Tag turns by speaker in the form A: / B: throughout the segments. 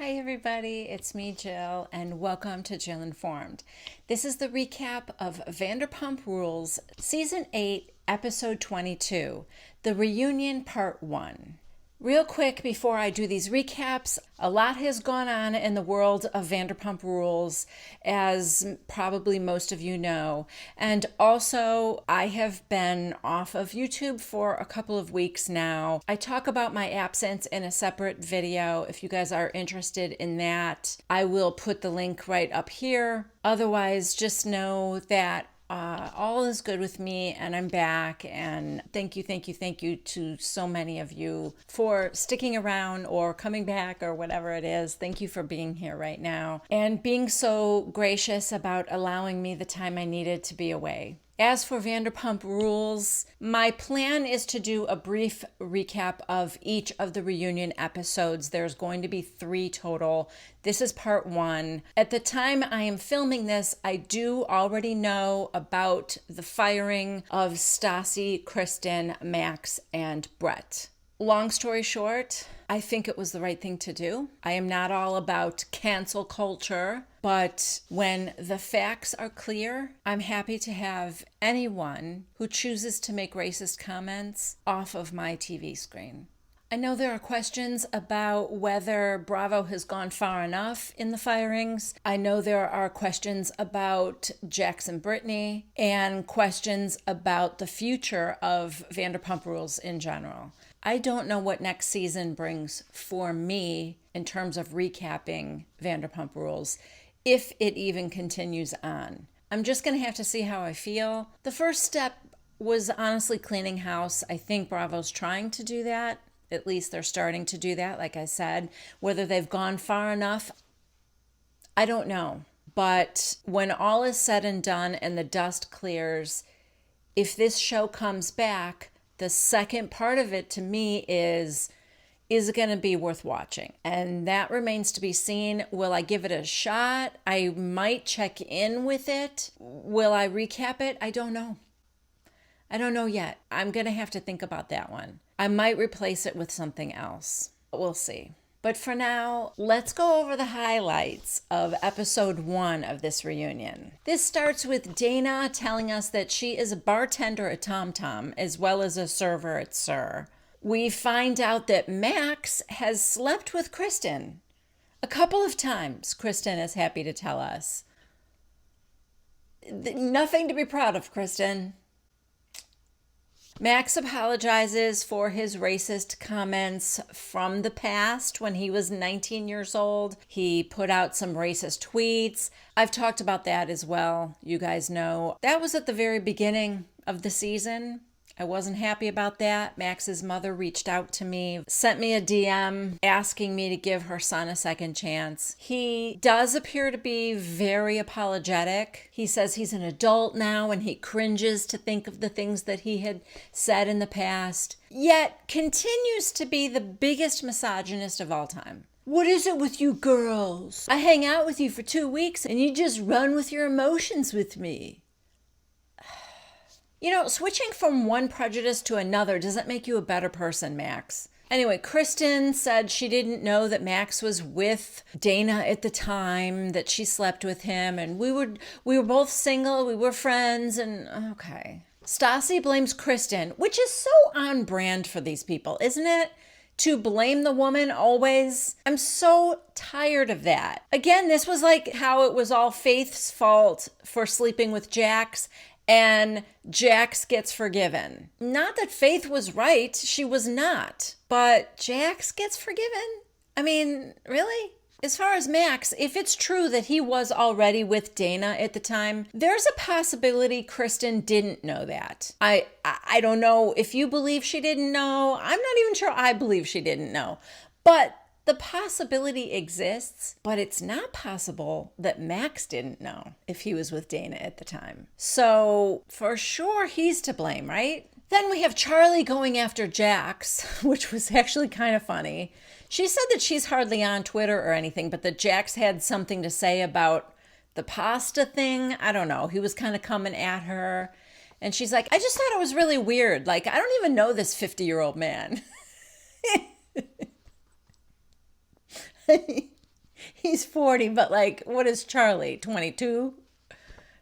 A: Hi everybody, it's me Jill and welcome to Jill Informed. This is the recap of Vanderpump Rules Season 8, Episode 22, The Reunion Part 1. Real quick before I do these recaps, a lot has gone on in the world of Vanderpump Rules, as probably most of you know. And also, I have been off of YouTube for a couple of weeks now. I talk about my absence in a separate video. If you guys are interested in that, I will put the link right up here. Otherwise, just know that all is good with me and I'm back, and thank you to so many of you for sticking around or coming back or whatever it is. Thank you for being here right now and being so gracious about allowing me the time I needed to be away. As for Vanderpump Rules, my plan is to do a brief recap of each of the reunion episodes. There's going to be 3 total. This is part 1. At the time I am filming this, I do already know about the firing of Stassi, Kristen, Max, and Brett. Long story short, I think it was the right thing to do. I am not all about cancel culture, but when the facts are clear, I'm happy to have anyone who chooses to make racist comments off of my TV screen. I know there are questions about whether Bravo has gone far enough in the firings. I know there are questions about Jax and Brittany and questions about the future of Vanderpump Rules in general. I don't know what next season brings for me in terms of recapping Vanderpump Rules, if it even continues on. I'm just going to have to see how I feel. The first step was honestly cleaning house. I think Bravo's trying to do that. At least they're starting to do that, like I said. Whether they've gone far enough, I don't know. But when all is said and done and the dust clears, if this show comes back, the second part of it to me is it going to be worth watching? And that remains to be seen. Will I give it a shot? I might check in with it. Will I recap it? I don't know. I don't know yet. I'm going to have to think about that one. I might replace it with something else. We'll see. But for now, let's go over the highlights of episode 1 of this reunion. This starts with Dayna telling us that she is a bartender at Tom Tom as well as a server at Sir. We find out that Max has slept with Kristen a couple of times, Kristen is happy to tell us. Nothing to be proud of, Kristen. Max apologizes for his racist comments from the past when he was 19 years old. He put out some racist tweets. I've talked about that as well. You guys know. That was at the very beginning of the season. I wasn't happy about that. Max's mother reached out to me, sent me a DM asking me to give her son a second chance. He does appear to be very apologetic. He says he's an adult now and he cringes to think of the things that he had said in the past, yet continues to be the biggest misogynist of all time. What is it with you girls? I hang out with you for 2 weeks and you just run with your emotions with me. You know, switching from one prejudice to another doesn't make you a better person, Max. Anyway, Kristen said she didn't know that Max was with Dayna at the time, that she slept with him, and we were both single, we were friends, and okay. Stassi blames Kristen, which is so on brand for these people, isn't it? To blame the woman always. I'm so tired of that. Again, this was like how it was all Faith's fault for sleeping with Jax, and Jax gets forgiven. Not that Faith was right, she was not. But Jax gets forgiven? I mean, really? As far as Max, if it's true that he was already with Dayna at the time, there's a possibility Kristen didn't know that. I don't know if you believe she didn't know. I'm not even sure I believe she didn't know. But the possibility exists, but it's not possible that Max didn't know if he was with Dayna at the time. So for sure he's to blame, right? Then we have Charli going after Jax, which was actually kind of funny. She said that she's hardly on Twitter or anything, but that Jax had something to say about the pasta thing. I don't know. He was kind of coming at her. And she's like, I just thought it was really weird. Like, I don't even know this 50-year-old man. He's 40, but like, what is Charli? 22?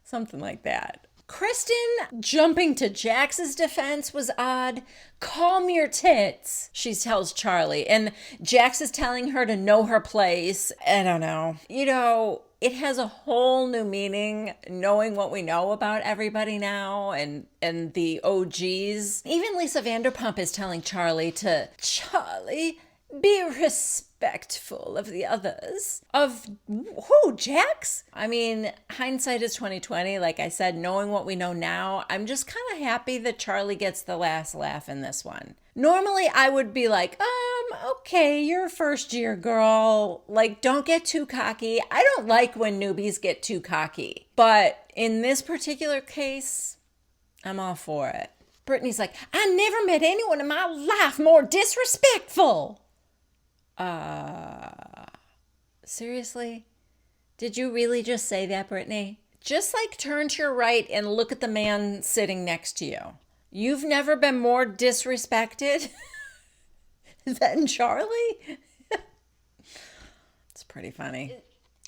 A: Something like that. Kristen jumping to Jax's defense was odd. Calm your tits, she tells Charli. And Jax is telling her to know her place. I don't know. You know, it has a whole new meaning knowing what we know about everybody now and the OGs. Even Lisa Vanderpump is telling Charli to, Charli, be respectful of the others. Of who, Jax? I mean, hindsight is 2020. Like I said, knowing what we know now, I'm just kind of happy that Charli gets the last laugh in this one. Normally, I would be like, okay, you're a first year girl. Like, don't get too cocky. I don't like when newbies get too cocky. But in this particular case, I'm all for it. Brittany's like, I never met anyone in my life more disrespectful. Seriously? Did you really just say that, Brittany? Just like turn to your right and look at the man sitting next to you. You've never been more disrespected than Charli? It's pretty funny.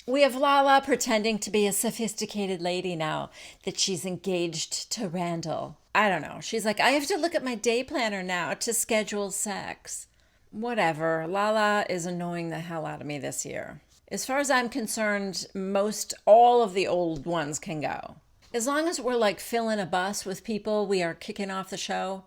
A: We have Lala pretending to be a sophisticated lady now that she's engaged to Randall. I don't know. She's like, I have to look at my day planner now to schedule sex. Whatever. Lala is annoying the hell out of me this year. As far as I'm concerned, most all of the old ones can go. As long as we're like filling a bus with people we are kicking off the show,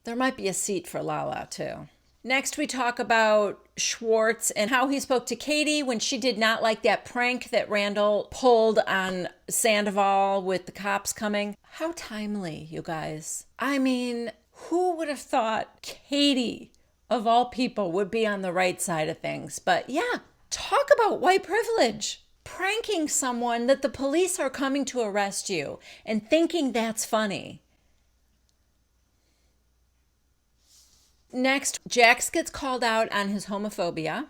A: there might be a seat for Lala too. Next, we talk about Schwartz and how he spoke to Katie when she did not like that prank that Randall pulled on Sandaval with the cops coming. How timely, you guys. I mean, who would have thought Katie, of all people, would be on the right side of things? But yeah, talk about white privilege. Pranking someone that the police are coming to arrest you and thinking that's funny. Next, Jax gets called out on his homophobia.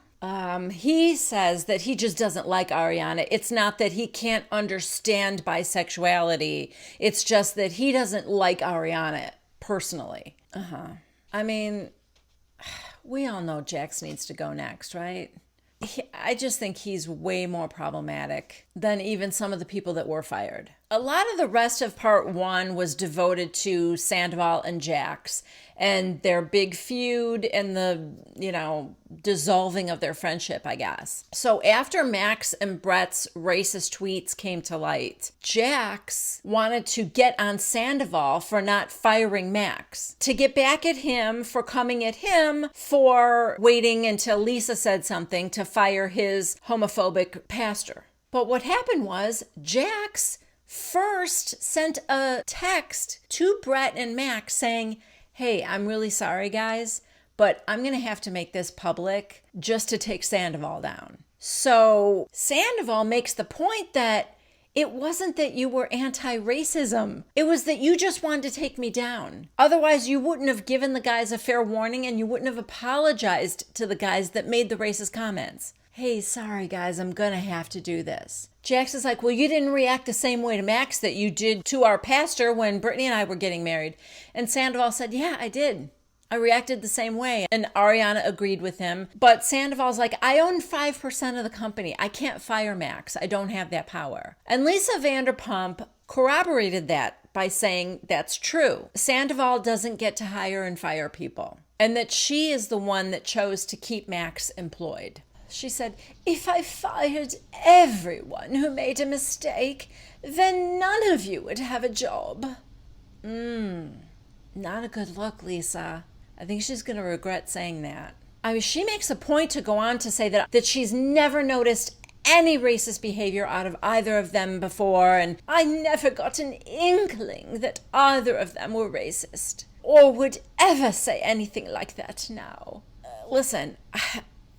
A: He says that he just doesn't like Ariana. It's not that he can't understand bisexuality. It's just that he doesn't like Ariana personally. I mean, we all know Jax needs to go next, right? I just think he's way more problematic than even some of the people that were fired. A lot of the rest of part one was devoted to Sandoval and Jax and their big feud and the, dissolving of their friendship, I guess. So after Max and Brett's racist tweets came to light, Jax wanted to get on Sandoval for not firing Max, to get back at him for coming at him for waiting until Lisa said something to fire his homophobic pastor. But what happened was Jax first sent a text to Brett and Max saying, hey, I'm really sorry, guys, but I'm going to have to make this public just to take Sandoval down. So Sandoval makes the point that it wasn't that you were anti-racism. It was that you just wanted to take me down. Otherwise, you wouldn't have given the guys a fair warning and you wouldn't have apologized to the guys that made the racist comments. Hey, sorry, guys, I'm going to have to do this. Jax is like, well, you didn't react the same way to Max that you did to our pastor when Brittany and I were getting married. And Sandoval said, yeah, I did. I reacted the same way. And Ariana agreed with him. But Sandoval's like, I own 5% of the company. I can't fire Max. I don't have that power. And Lisa Vanderpump corroborated that by saying that's true. Sandoval doesn't get to hire and fire people. And that she is the one that chose to keep Max employed. She said, if I fired everyone who made a mistake, then none of you would have a job. Not a good look, Lisa. I think she's going to regret saying that. I mean, she makes a point to go on to say that she's never noticed any racist behavior out of either of them before, and I never got an inkling that either of them were racist or would ever say anything like that now. Listen,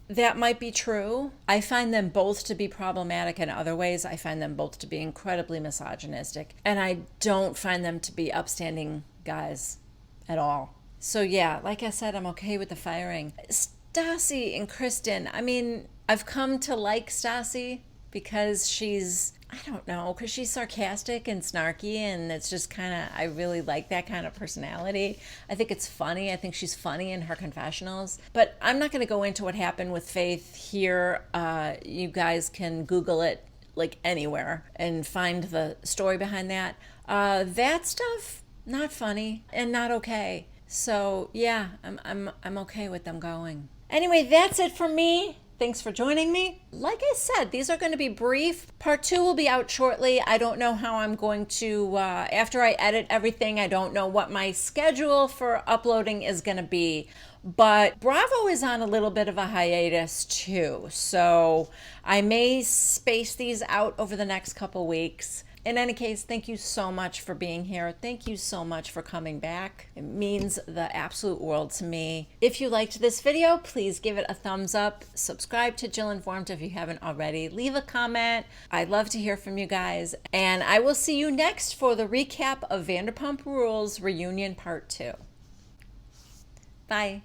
A: that might be true. I find them both to be problematic in other ways. I find them both to be incredibly misogynistic. And I don't find them to be upstanding guys at all. So yeah, like I said, I'm okay with the firing. Stassi and Kristen, I mean, I've come to like Stassi. because she's, I don't know, because she's sarcastic and snarky, and it's just kind of, I really like that kind of personality. I think it's funny. I think she's funny in her confessionals. But I'm not going to go into what happened with Faith here. You guys can Google it like anywhere and find the story behind that. That stuff, not funny and not okay. So yeah, I'm okay with them going. Anyway, that's it for me. Thanks for joining me. Like I said, these are going to be brief. Part 2 will be out shortly. I don't know how I'm going to, after I edit everything, I don't know what my schedule for uploading is going to be. But Bravo is on a little bit of a hiatus too. So I may space these out over the next couple weeks. In any case, thank you so much for being here. Thank you so much for coming back. It means the absolute world to me. If you liked this video, please give it a thumbs up. Subscribe to Jill Informed if you haven't already. Leave a comment. I'd love to hear from you guys. And I will see you next for the recap of Vanderpump Rules Reunion Part 2. Bye.